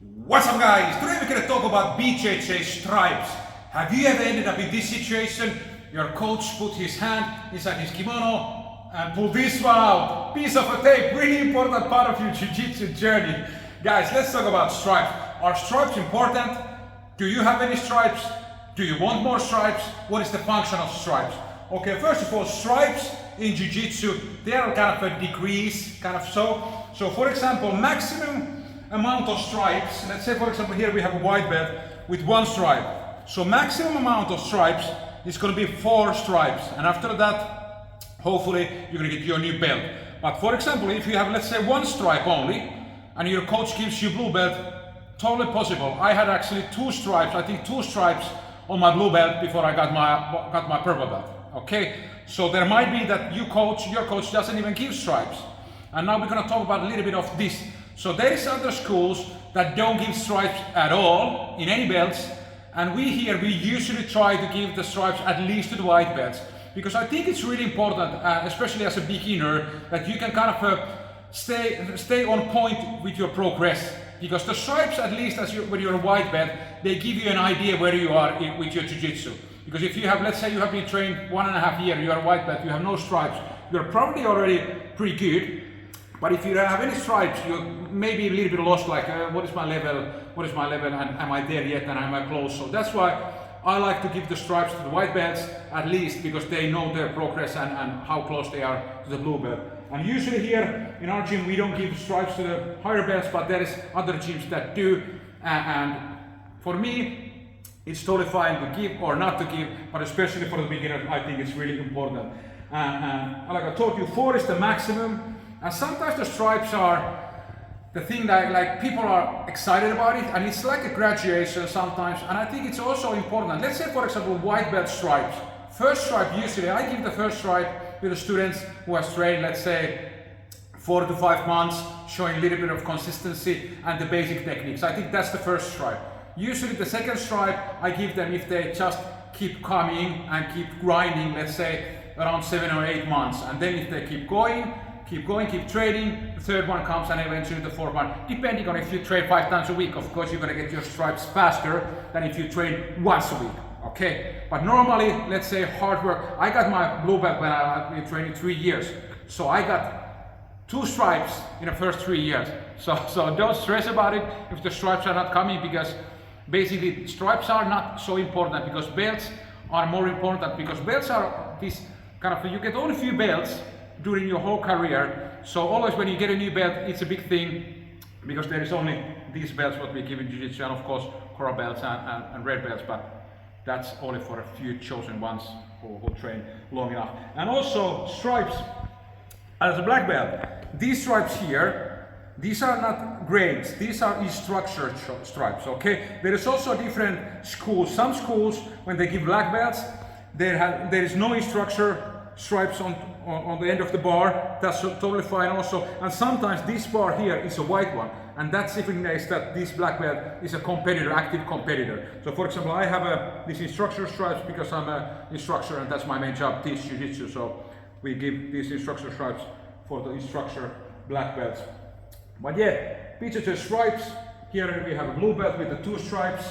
What's up guys? Today we're going to talk about BJJ Stripes. Have you ever ended up in this situation? Your coach put his hand inside his kimono and pulled this one out. Piece of a tape, really important part of your jiu-jitsu journey. Guys, let's talk about stripes. Are stripes important? Do you have any stripes? Do you want more stripes? What is the function of stripes? Okay, first of all, stripes in jiu-jitsu, they are kind of a degrees, So for example, maximum amount of stripes, let's say for example here we have a white belt with one stripe. So maximum amount of stripes is going to be 4 stripes, and after that hopefully you're going to get your new belt. But for example, if you have, let's say, 1 stripe only and your coach gives you blue belt, totally possible. I had actually 2 stripes, I think 2 stripes on my blue belt before I got my purple belt. Okay, so there might be that your coach doesn't even give stripes. And now we're going to talk about a little bit of this. So there is other schools that don't give stripes at all in any belts, and we usually try to give the stripes at least to the white belts, because I think it's really important, especially as a beginner, that you can kind of stay on point with your progress, because the stripes, at least when you're a white belt, they give you an idea where you are with your jiu-jitsu. Because if you have, let's say you have been trained 1.5 years, you are a white belt, you have no stripes, you're probably already pretty good. But if you don't have any stripes, you're maybe a little bit lost, like what is my level, and am I there yet, and am I close? So that's why I like to give the stripes to the white belts at least, because they know their progress and how close they are to the blue belt. And usually here in our gym we don't give stripes to the higher belts, but there is other gyms that do, and for me it's totally fine to give or not to give, but especially for the beginners I think it's really important. Like I told you, 4 is the maximum. And sometimes the stripes are the thing that like people are excited about it, and it's like a graduation sometimes, and I think it's also important. Let's say for example white belt stripes. First stripe, usually I give the first stripe to the students who have trained, let's say 4 to 5 months, showing a little bit of consistency and the basic techniques. I think that's the first stripe. Usually the second stripe I give them if they just keep coming and keep grinding, let's say around 7 or 8 months, and then if they keep trading, the third one comes, and eventually the fourth one, depending on if you train 5 times a week. Of course you're going to get your stripes faster than if you train once a week, okay? But normally, let's say hard work, I got my blue belt when I've been training 3 years, so I got 2 stripes in the first 3 years. So don't stress about it if the stripes are not coming, because basically stripes are not so important, because belts are more important, because belts are this kind of, you get only a few belts during your whole career. So always when you get a new belt, it's a big thing, because there is only these belts what we give in jiu-jitsu, and of course coral belts and red belts, but that's only for a few chosen ones who train long enough. And also stripes, as a black belt, these stripes here, these are not grades, these are structured stripes, okay? There is also different schools. Some schools, when they give black belts, there is no structure stripes on the end of the bar. That's totally fine also. And sometimes this bar here is a white one, and that signifies that this black belt is a competitor, active competitor. So for example, I have these instructor stripes because I'm an instructor and that's my main job, teach jiu-jitsu. So we give these instructor stripes for the instructor black belts. But yeah, BJJ stripes, here we have a blue belt with the 2 stripes.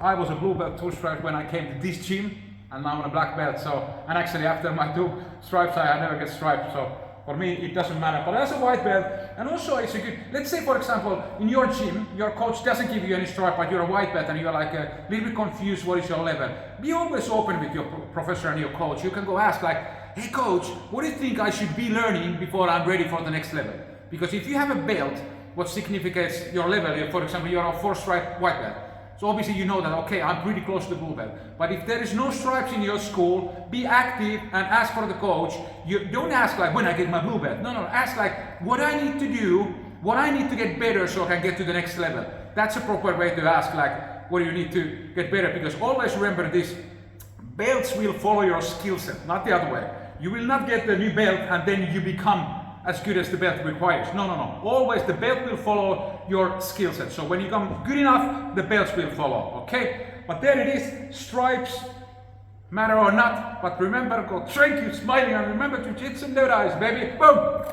I was a blue belt 2 stripes when I came to this gym, and now I'm a black belt. So, and actually after my 2 stripes I never get striped, so for me it doesn't matter. But as a white belt, and also it's a good, let's say for example in your gym your coach doesn't give you any stripe, but you're a white belt and you're like a little bit confused what is your level. Be always open with your professor and your coach. You can go ask like, hey coach, what do you think I should be learning before I'm ready for the next level? Because if you have a belt what signifies your level, for example you're a 4 stripe white belt, so obviously you know that, okay, I'm pretty close to the blue belt. But if there is no stripes in your school, be active and ask for the coach. You don't ask like, when I get my blue belt. No, ask like, what I need to do, what I need to get better so I can get to the next level. That's a proper way to ask, like, what do you need to get better? Because always remember this, belts will follow your skill set, not the other way. You will not get the new belt and then you become as good as the belt requires. No. Always the belt will follow your skill set. So when you become good enough, the belts will follow, okay? But there it is, stripes, matter or not. But remember, go train, keep smiling, and remember to jiu-jitsu no dice, baby. Boom!